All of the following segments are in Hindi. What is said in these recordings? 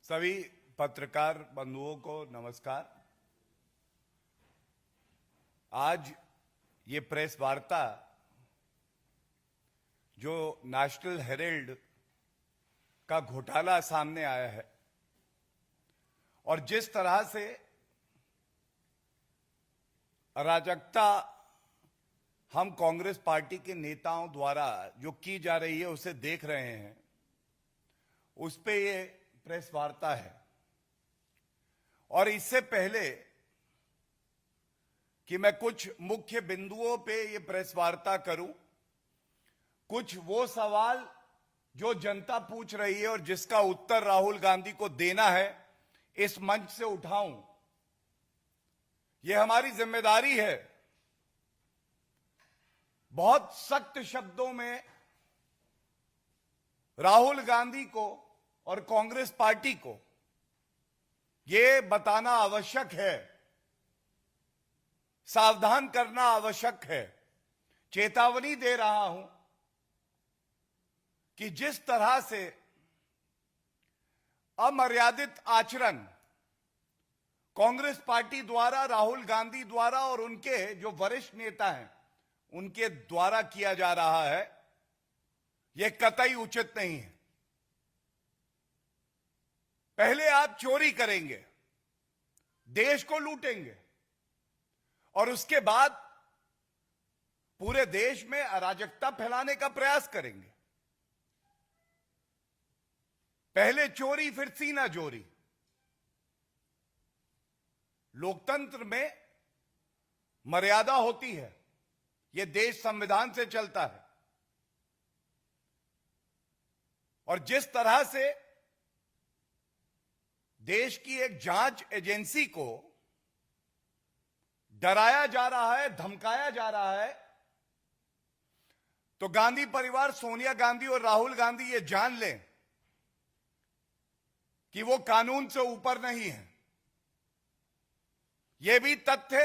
सभी पत्रकार बंधुओं को नमस्कार। आज ये प्रेस वार्ता जो नेशनल हेराल्ड का घोटाला सामने आया है और जिस तरह से अराजकता हम कांग्रेस पार्टी के नेताओं द्वारा जो की जा रही है उसे देख रहे हैं, उस पे ये प्रेस वार्ता है। और इससे पहले कि मैं कुछ मुख्य बिंदुओं पे ये प्रेस वार्ता करूं, कुछ वो सवाल जो जनता पूछ रही है और जिसका उत्तर राहुल गांधी को देना है, इस मंच से उठाऊं। ये हमारी जिम्मेदारी है। बहुत सख्त शब्दों में राहुल गांधी को और कांग्रेस पार्टी को यह बताना आवश्यक है, सावधान करना आवश्यक है, चेतावनी दे रहा हूं कि जिस तरह से अमर्यादित आचरण कांग्रेस पार्टी द्वारा, राहुल गांधी द्वारा और उनके जो वरिष्ठ नेता हैं उनके द्वारा किया जा रहा है, यह कतई उचित नहीं है। पहले आप चोरी करेंगे, देश को लूटेंगे और उसके बाद पूरे देश में अराजकता फैलाने का प्रयास करेंगे। पहले चोरी फिर सीना जोरी। लोकतंत्र में मर्यादा होती है, यह देश संविधान से चलता है। और जिस तरह से देश की एक जांच एजेंसी को डराया जा रहा है, धमकाया जा रहा है, तो गांधी परिवार, सोनिया गांधी और राहुल गांधी ये जान लें कि वो कानून से ऊपर नहीं है। यह भी तथ्य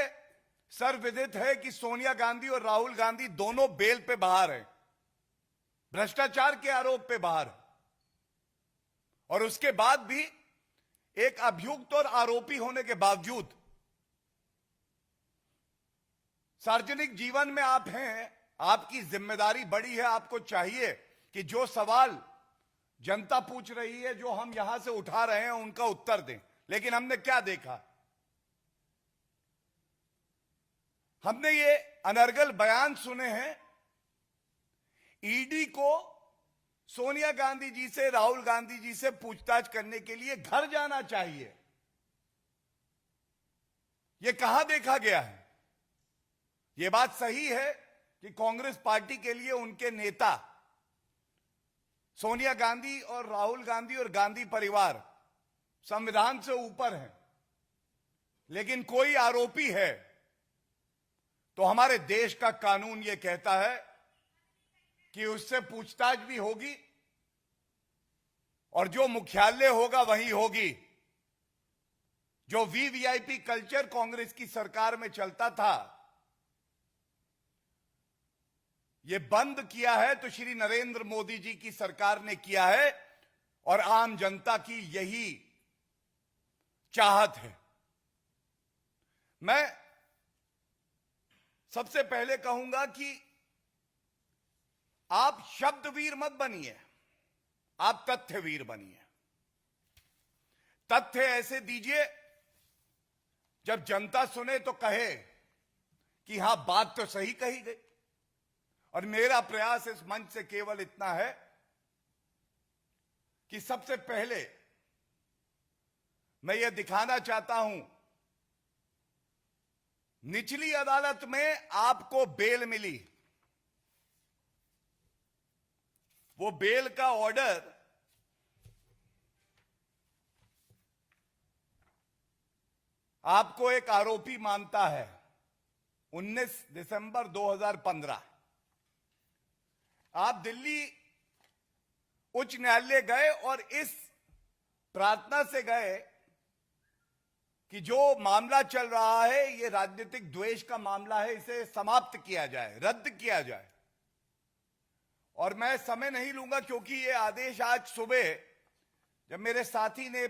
सर्वविदित है कि सोनिया गांधी और राहुल गांधी दोनों बेल पे बाहर हैं, भ्रष्टाचार के आरोप पे बाहर हैं। और उसके बाद भी एक अभियुक्त और आरोपी होने के बावजूद सार्वजनिक जीवन में आप हैं, आपकी जिम्मेदारी बड़ी है। आपको चाहिए कि जो सवाल जनता पूछ रही है, जो हम यहां से उठा रहे हैं, उनका उत्तर दें। लेकिन हमने क्या देखा? हमने ये अनर्गल बयान सुने हैं। ईडी को सोनिया गांधी जी से, राहुल गांधी जी से पूछताछ करने के लिए घर जाना चाहिए। यह कहां देखा गया है? यह बात सही है कि कांग्रेस पार्टी के लिए उनके नेता सोनिया गांधी और राहुल गांधी और गांधी परिवार संविधान से ऊपर हैं। लेकिन कोई आरोपी है तो हमारे देश का कानून यह कहता है कि उससे पूछताछ भी होगी और जो मुख्यालय होगा वही होगी। जो वीवीआईपी कल्चर कांग्रेस की सरकार में चलता था, यह बंद किया है तो श्री नरेंद्र मोदी जी की सरकार ने किया है और आम जनता की यही चाहत है। मैं सबसे पहले कहूंगा कि आप शब्दवीर मत बनिए, आप तथ्यवीर बनिए। तथ्य ऐसे दीजिए जब जनता सुने तो कहे कि हां, बात तो सही कही गई। और मेरा प्रयास इस मंच से केवल इतना है कि सबसे पहले मैं यह दिखाना चाहता हूं, निचली अदालत में आपको बेल मिली। वो बेल का ऑर्डर आपको एक आरोपी मानता है। 19 दिसंबर 2015 आप दिल्ली उच्च न्यायालय गए और इस प्रार्थना से गए कि जो मामला चल रहा है, ये राजनीतिक द्वेष का मामला है, इसे समाप्त किया जाए, रद्द किया जाए। और मैं समय नहीं लूंगा क्योंकि ये आदेश आज सुबह जब मेरे साथी ने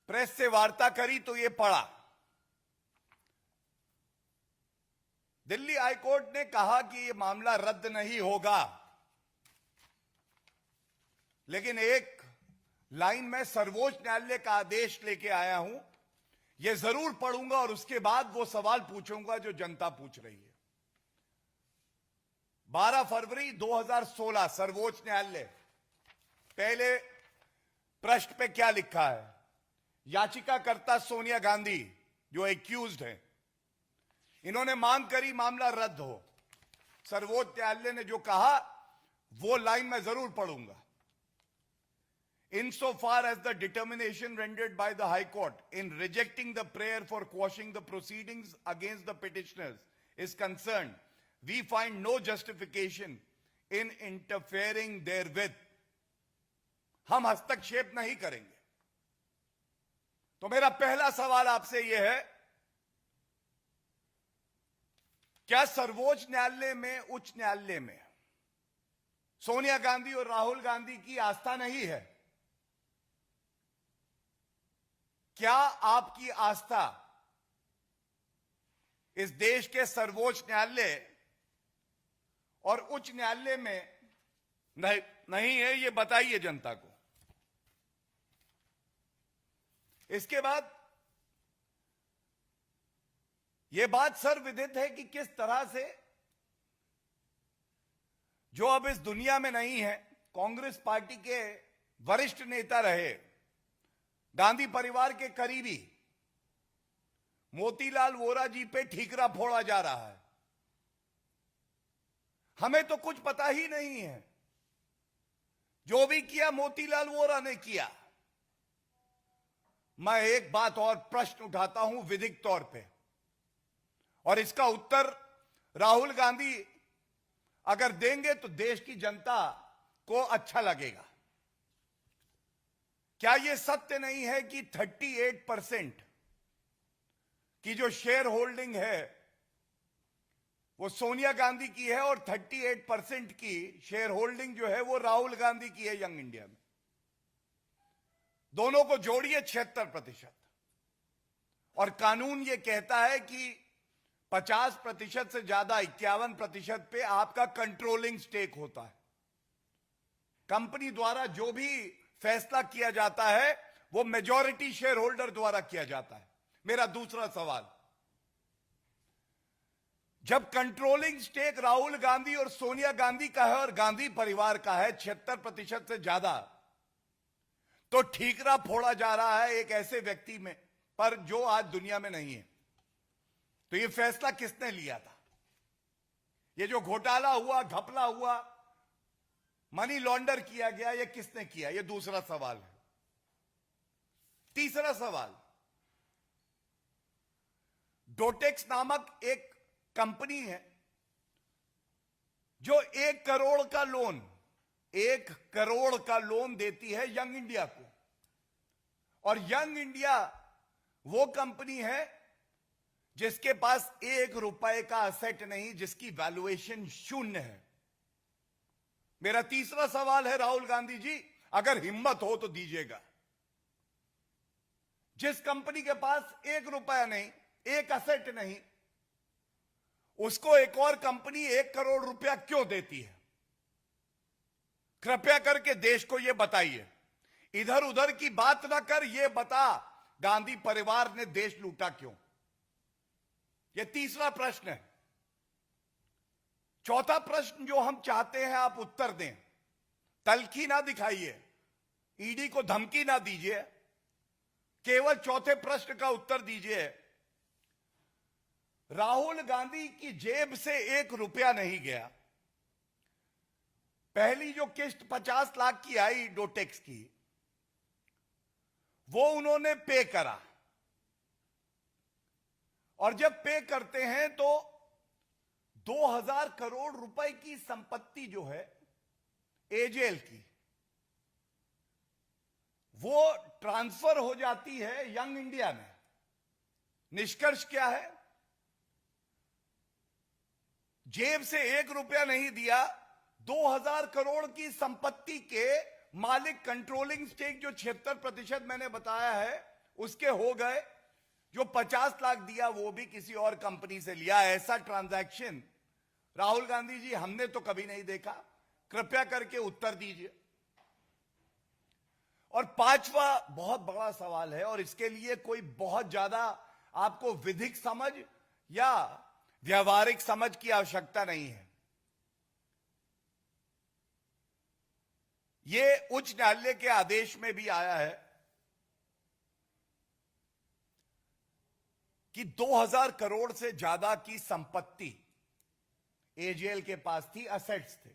प्रेस से वार्ता करी तो ये पढ़ा। दिल्ली हाईकोर्ट ने कहा कि ये मामला रद्द नहीं होगा, लेकिन एक लाइन में सर्वोच्च न्यायालय का आदेश लेके आया हूं, यह जरूर पढ़ूंगा और उसके बाद वो सवाल पूछूंगा जो जनता पूछ रही है। 12 फरवरी 2016 सर्वोच्च न्यायालय, पहले पृष्ठ पे क्या लिखा है? याचिकाकर्ता सोनिया गांधी जो एक्यूज्ड है, इन्होंने मांग करी मामला रद्द हो। सर्वोच्च न्यायालय ने जो कहा वो लाइन मैं जरूर पढ़ूंगा। Insofar as the determination rendered by the High Court in rejecting the prayer for quashing the proceedings against the petitioners is concerned, we find no justification in interfering therewith. हम हस्तक्षेप नहीं करेंगे। तो मेरा पहला सवाल आपसे यह है, क्या सर्वोच्च न्यायालय में, उच्च न्यायालय में सोनिया गांधी और राहुल गांधी की आस्था नहीं है? क्या आपकी आस्था इस देश के सर्वोच्च न्यायालय और उच्च न्यायालय में नहीं है? ये बताइए जनता को। इसके बाद यह बात सर्वविदित है कि किस तरह से जो अब इस दुनिया में नहीं है, कांग्रेस पार्टी के वरिष्ठ नेता रहे, गांधी परिवार के करीबी मोतीलाल वोरा जी पे ठीकरा फोड़ा जा रहा है। हमें तो कुछ पता ही नहीं है। जो भी किया मोतीलाल वोरा ने किया। मैं एक बात और प्रश्न उठाता हूं विधिक तौर पे, और इसका उत्तर राहुल गांधी अगर देंगे तो देश की जनता को अच्छा लगेगा। क्या यह सत्य नहीं है कि 38% की जो शेयर होल्डिंग है वो सोनिया गांधी की है और 38% की शेयर होल्डिंग जो है वो राहुल गांधी की है यंग इंडिया में? दोनों को जोड़िए 76%। और कानून ये कहता है कि 50% से ज्यादा 51% पे आपका कंट्रोलिंग स्टेक होता है। कंपनी द्वारा जो भी फैसला किया जाता है वो मेजॉरिटी शेयर होल्डर द्वारा किया जाता है। मेरा दूसरा सवाल, जब कंट्रोलिंग स्टेक राहुल गांधी और सोनिया गांधी का है और गांधी परिवार का है 76% से ज्यादा, तो ठीकरा फोड़ा जा रहा है एक ऐसे व्यक्ति में पर जो आज दुनिया में नहीं है। तो ये फैसला किसने लिया था? ये जो घोटाला हुआ, घपला हुआ, मनी लॉन्डर किया गया, ये किसने किया? ये दूसरा सवाल है। तीसरा सवाल, डोटेक्स नामक एक कंपनी है जो 1 करोड़ का लोन, 1 करोड़ का लोन देती है यंग इंडिया को, और यंग इंडिया वो कंपनी है जिसके पास 1 रुपए का असेट नहीं, जिसकी वैल्यूएशन 0 है। मेरा तीसरा सवाल है, राहुल गांधी जी अगर हिम्मत हो तो दीजिएगा, जिस कंपनी के पास 1 रुपया नहीं, 1 असेट नहीं, उसको एक और कंपनी 1 करोड़ रुपया क्यों देती है? कृपया करके देश को यह बताइए। इधर उधर की बात ना कर, यह बता गांधी परिवार ने देश लूटा क्यों? यह तीसरा प्रश्न है। चौथा प्रश्न जो हम चाहते हैं आप उत्तर दें, तल्खी ना दिखाइए, ईडी को धमकी ना दीजिए, केवल चौथे प्रश्न का उत्तर दीजिए। राहुल गांधी की जेब से 1 रुपया नहीं गया। पहली जो किस्त 50 लाख की आई डोटेक्स की, वो उन्होंने पे करा, और जब पे करते हैं तो 2000 करोड़ रुपए की संपत्ति जो है एजेएल की, वो ट्रांसफर हो जाती है यंग इंडिया में। निष्कर्ष क्या है? जेब से 1 रुपया नहीं दिया, 2000 करोड़ की संपत्ति के मालिक, कंट्रोलिंग स्टेक जो 76% मैंने बताया है, उसके हो गए। जो 50 लाख दिया वो भी किसी और कंपनी से लिया। ऐसा ट्रांजैक्शन राहुल गांधी जी हमने तो कभी नहीं देखा। कृपया करके उत्तर दीजिए। और पांचवा बहुत बड़ा सवाल है, और इसके लिए कोई बहुत ज्यादा आपको विधिक समझ या व्यवहारिक समझ की आवश्यकता नहीं है। यह उच्च न्यायालय के आदेश में भी आया है कि 2000 करोड़ से ज्यादा की संपत्ति एजेएल के पास थी, असेट्स थे।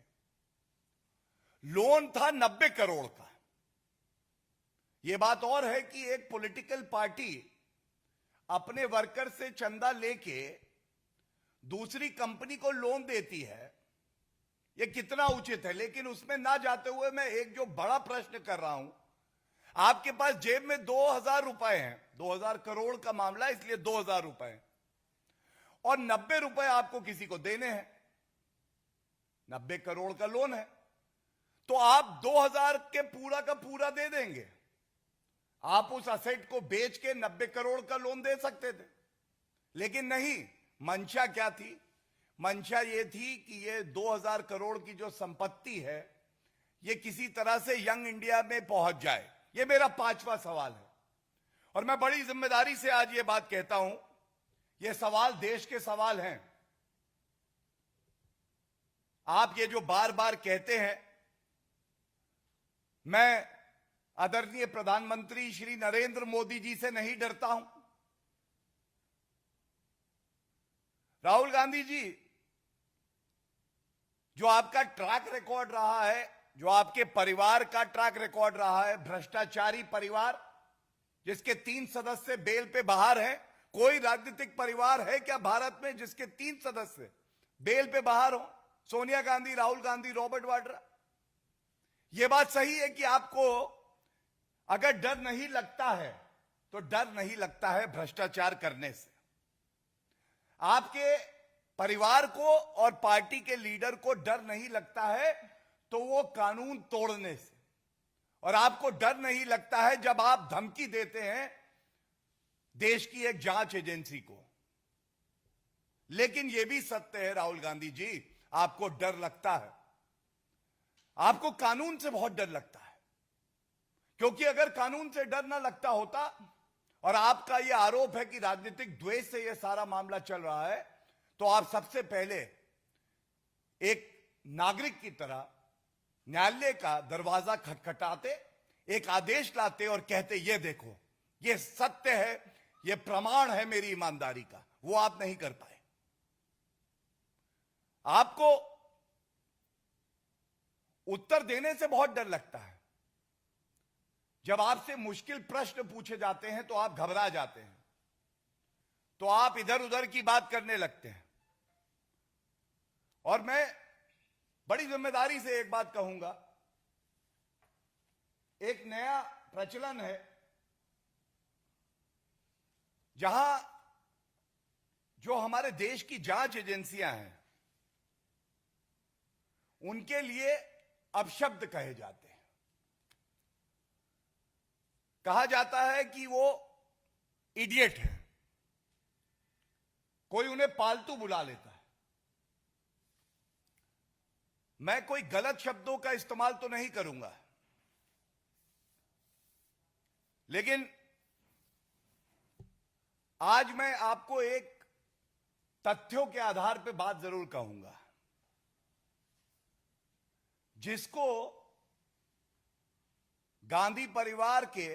लोन था 90 करोड़ का। यह बात और है कि एक पॉलिटिकल पार्टी अपने वर्कर से चंदा लेके दूसरी कंपनी को लोन देती है, यह कितना उचित है। लेकिन उसमें ना जाते हुए मैं एक जो बड़ा प्रश्न कर रहा हूं, आपके पास जेब में 2000 रुपए हैं, 2000 करोड़ का मामला इसलिए 2000 रुपए, और 90 रुपए आपको किसी को देने हैं। 90 करोड़ का लोन है, तो आप 2000 के पूरा का पूरा दे देंगे। आप उस असेट को बेच के 90 करोड़ का लोन दे सकते थे, लेकिन नहीं। मंशा क्या थी? मंशा यह थी कि ये 2000 करोड़ की जो संपत्ति है ये किसी तरह से यंग इंडिया में पहुंच जाए। ये मेरा पांचवा सवाल है, और मैं बड़ी जिम्मेदारी से आज ये बात कहता हूं। ये सवाल देश के सवाल हैं। आप ये जो बार बार कहते हैं, मैं आदरणीय प्रधानमंत्री श्री नरेंद्र मोदी जी से नहीं डरता हूं। राहुल गांधी जी, जो आपका ट्रैक रिकॉर्ड रहा है, जो आपके परिवार का ट्रैक रिकॉर्ड रहा है, भ्रष्टाचारी परिवार जिसके 3 सदस्य बेल पे बाहर हैं। कोई राजनीतिक परिवार है क्या भारत में जिसके 3 सदस्य बेल पे बाहर हो? सोनिया गांधी, राहुल गांधी, रॉबर्ट वाड्रा। यह बात सही है कि आपको अगर डर नहीं लगता है तो डर नहीं लगता है भ्रष्टाचार करने से। आपके परिवार को और पार्टी के लीडर को डर नहीं लगता है तो वो कानून तोड़ने से, और आपको डर नहीं लगता है जब आप धमकी देते हैं देश की एक जांच एजेंसी को। लेकिन यह भी सत्य है राहुल गांधी जी, आपको डर लगता है। आपको कानून से बहुत डर लगता है, क्योंकि अगर कानून से डर ना लगता होता, और आपका यह आरोप है कि राजनीतिक द्वेष से यह सारा मामला चल रहा है, तो आप सबसे पहले एक नागरिक की तरह न्यायालय का दरवाजा खटखटाते, एक आदेश लाते और कहते ये देखो, ये सत्य है, ये प्रमाण है मेरी ईमानदारी का। वो आप नहीं कर पाए। आपको उत्तर देने से बहुत डर लगता है। जब आपसे मुश्किल प्रश्न पूछे जाते हैं तो आप घबरा जाते हैं, तो आप इधर उधर की बात करने लगते हैं। और मैं बड़ी जिम्मेदारी से एक बात कहूंगा, एक नया प्रचलन है जहां जो हमारे देश की जांच एजेंसियां हैं उनके लिए अपशब्द कहे जाते हैं। कहा जाता है कि वो इडियट है, कोई उन्हें पालतू बुला लेता है। मैं कोई गलत शब्दों का इस्तेमाल तो नहीं करूंगा, लेकिन आज मैं आपको एक तथ्यों के आधार पर बात जरूर कहूंगा। जिसको गांधी परिवार के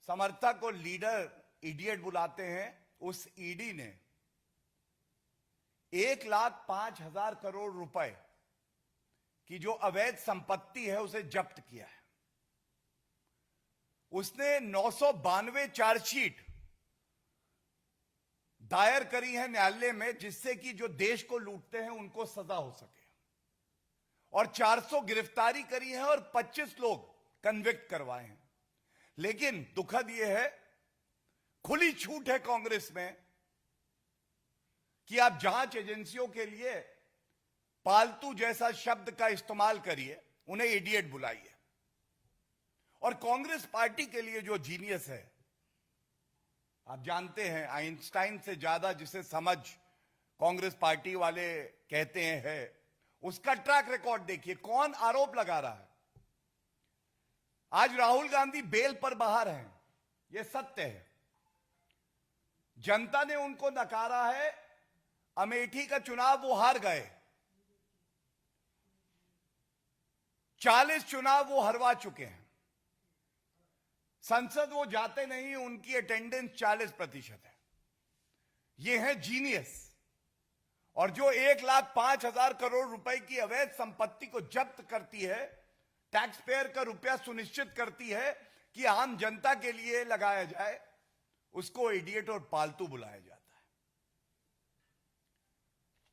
समर्थक और लीडर इडियट बुलाते हैं, उस ईडी ने 1,05,000 करोड़ रुपए की जो अवैध संपत्ति है उसे जब्त किया है। उसने 992 चार्जशीट दायर करी है न्यायालय में, जिससे कि जो देश को लूटते हैं उनको सजा हो सके, और 400 गिरफ्तारी करी है और 25 लोग कन्विक्ट करवाए हैं। लेकिन दुखद यह है, खुली छूट है कांग्रेस में कि आप जांच एजेंसियों के लिए पालतू जैसा शब्द का इस्तेमाल करिए, उन्हें इडियट बुलाइए। और कांग्रेस पार्टी के लिए जो जीनियस है आप जानते हैं आइंस्टाइन से ज्यादा जिसे समझ कांग्रेस पार्टी वाले कहते हैं है, उसका ट्रैक रिकॉर्ड देखिए। कौन आरोप लगा रहा है? आज राहुल गांधी बेल पर बाहर हैं, यह सत्य है। जनता ने उनको नकारा है। अमेठी का चुनाव वो हार गए, 40 चुनाव वो हरवा चुके हैं। संसद वो जाते नहीं, उनकी अटेंडेंस 40% है। ये है जीनियस। और जो 1,05,000 करोड़ रुपए की अवैध संपत्ति को जब्त करती है, टैक्स पेयर का रुपया सुनिश्चित करती है कि आम जनता के लिए लगाया जाए, उसको इडियट और पालतू बुलाया जाता है।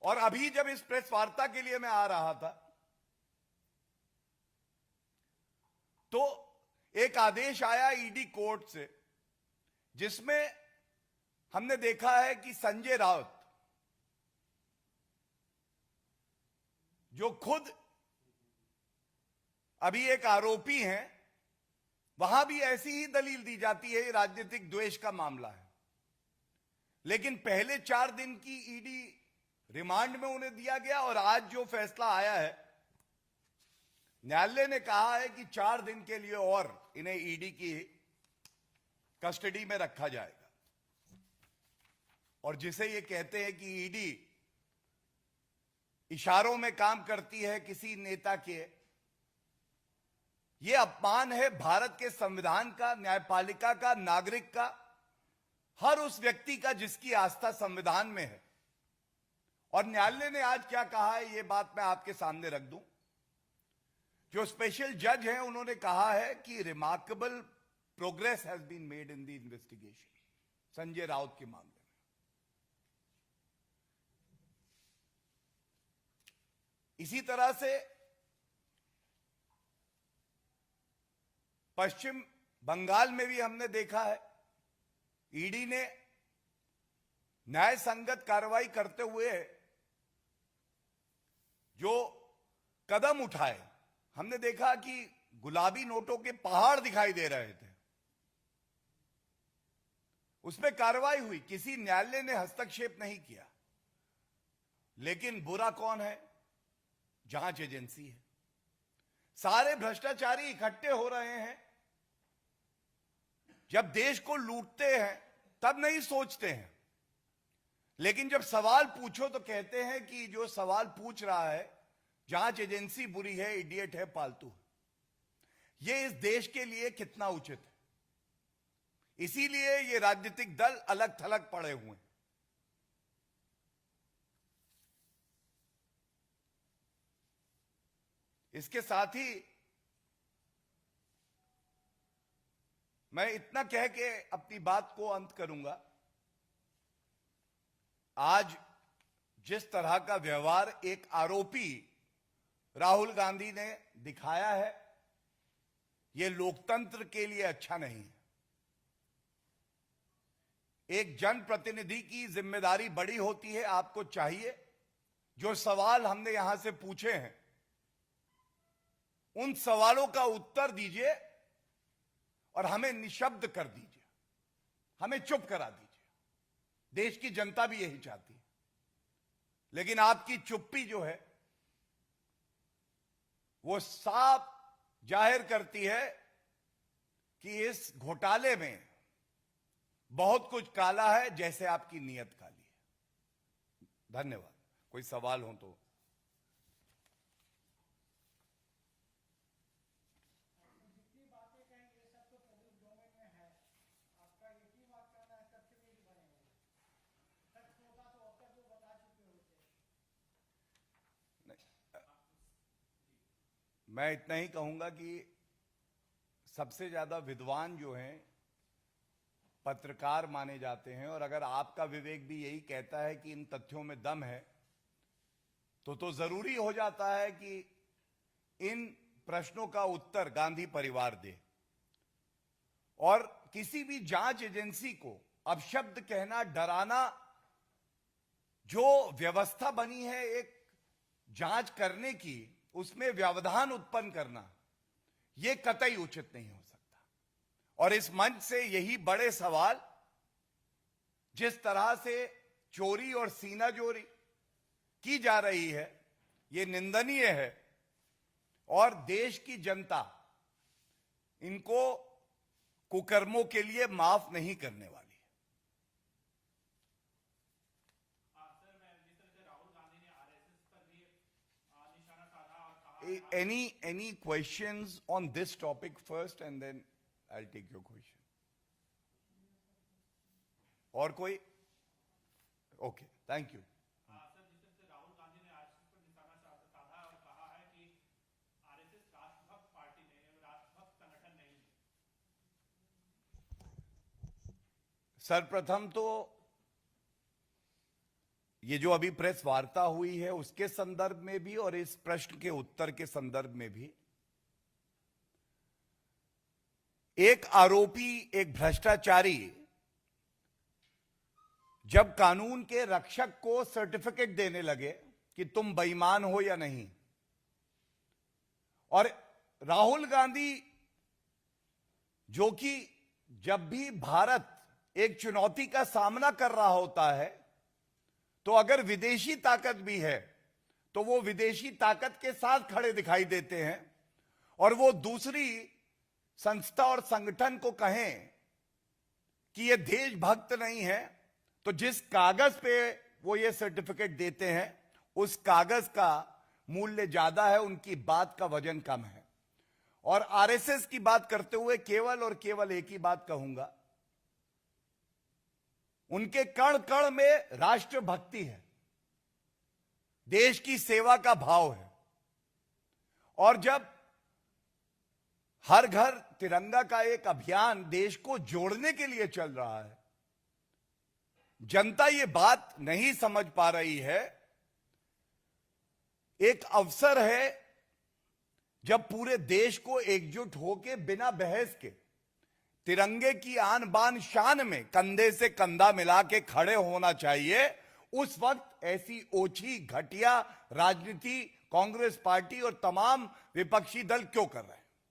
और अभी जब इस प्रेस वार्ता के लिए मैं आ रहा था तो एक आदेश आया ईडी कोर्ट से, जिसमें हमने देखा है कि संजय राउत, जो खुद अभी एक आरोपी हैं, वहां भी ऐसी ही दलील दी जाती है, राजनीतिक द्वेष का मामला है। लेकिन पहले 4 दिन की ईडी रिमांड में उन्हें दिया गया और आज जो फैसला आया है, न्यायालय ने कहा है कि 4 दिन के लिए और इन्हें ईडी की कस्टडी में रखा जाएगा। और जिसे ये कहते हैं कि ईडी इशारों में काम करती है किसी नेता के, यह अपमान है भारत के संविधान का, न्यायपालिका का, नागरिक का, हर उस व्यक्ति का जिसकी आस्था संविधान में है। और न्यायालय ने आज क्या कहा है, यह बात मैं आपके सामने रख दूं। जो स्पेशल जज हैं, उन्होंने कहा है कि remarkable progress has been made in the investigation Sanjay Raut के मामले में। इसी तरह से पश्चिम बंगाल में भी हमने देखा है, ईडी ने न्याय संगत कार्रवाई करते हुए जो कदम उठाए, हमने देखा कि गुलाबी नोटों के पहाड़ दिखाई दे रहे थे, उसमें कार्रवाई हुई, किसी न्यायालय ने हस्तक्षेप नहीं किया। लेकिन बुरा कौन है? जांच एजेंसी है। सारे भ्रष्टाचारी इकट्ठे हो रहे हैं। जब देश को लूटते हैं तब नहीं सोचते हैं, लेकिन जब सवाल पूछो तो कहते हैं कि जो सवाल पूछ रहा है जांच एजेंसी बुरी है, इडियट है, पालतू है। यह इस देश के लिए कितना उचित है? इसीलिए ये राजनीतिक दल अलग थलग पड़े हुए हैं। इसके साथ ही मैं इतना कह के अपनी बात को अंत करूंगा। आज जिस तरह का व्यवहार एक आरोपी राहुल गांधी ने दिखाया है, यह लोकतंत्र के लिए अच्छा नहीं है। एक जनप्रतिनिधि की जिम्मेदारी बड़ी होती है। आपको चाहिए जो सवाल हमने यहां से पूछे हैं, उन सवालों का उत्तर दीजिए और हमें निशब्द कर दीजिए, हमें चुप करा दीजिए। देश की जनता भी यही चाहती है। लेकिन आपकी चुप्पी जो है वो साफ जाहिर करती है कि इस घोटाले में बहुत कुछ काला है, जैसे आपकी नीयत काली है। धन्यवाद। कोई सवाल हो तो। मैं इतना ही कहूंगा कि सबसे ज्यादा विद्वान जो हैं पत्रकार माने जाते हैं, और अगर आपका विवेक भी यही कहता है कि इन तथ्यों में दम है, तो जरूरी हो जाता है कि इन प्रश्नों का उत्तर गांधी परिवार दे। और किसी भी जांच एजेंसी को अपशब्द कहना, डराना, जो व्यवस्था बनी है एक जांच करने की, उसमें व्यवधान उत्पन्न करना, यह कतई उचित नहीं हो सकता। और इस मंच से यही बड़े सवाल जिस तरह से चोरी और सीना जोरी की जा रही है, ये निंदनीय है और देश की जनता इनको कुकर्मों के लिए माफ नहीं करने वाली है। Any questions on this topic first and then I'll take your question. और कोई? Okay, thank you. सर, जिस तरह से राहुल गांधी ने आरएसएस पर निशाना साधा और कहा है कि आरएसएस राष्ट्रभक्त पार्टी नहीं है, राष्ट्रभक्त संगठन नहीं है। सर्वप्रथम तो ये जो अभी प्रेस वार्ता हुई है उसके संदर्भ में भी और इस प्रश्न के उत्तर के संदर्भ में भी एक आरोपी, एक भ्रष्टाचारी जब कानून के रक्षक को सर्टिफिकेट देने लगे कि तुम बेईमान हो या नहीं, और राहुल गांधी जो कि जब भी भारत एक चुनौती का सामना कर रहा होता है तो अगर विदेशी ताकत भी है तो वो विदेशी ताकत के साथ खड़े दिखाई देते हैं, और वो दूसरी संस्था और संगठन को कहें कि ये देशभक्त नहीं है, तो जिस कागज पे वो ये सर्टिफिकेट देते हैं उस कागज का मूल्य ज्यादा है, उनकी बात का वजन कम है। और आरएसएस की बात करते हुए केवल और केवल एक ही बात कहूंगा, उनके कण कण में राष्ट्रभक्ति है, देश की सेवा का भाव है, और जब हर घर तिरंगा का एक अभियान देश को जोड़ने के लिए चल रहा है, जनता ये बात नहीं समझ पा रही है। एक अवसर है जब पूरे देश को एकजुट होकर बिना बहस के तिरंगे की आन बान शान में कंधे से कंधा मिला के खड़े होना चाहिए। उस वक्त ऐसी ओछी घटिया राजनीति कांग्रेस पार्टी और तमाम विपक्षी दल क्यों कर रहे हैं?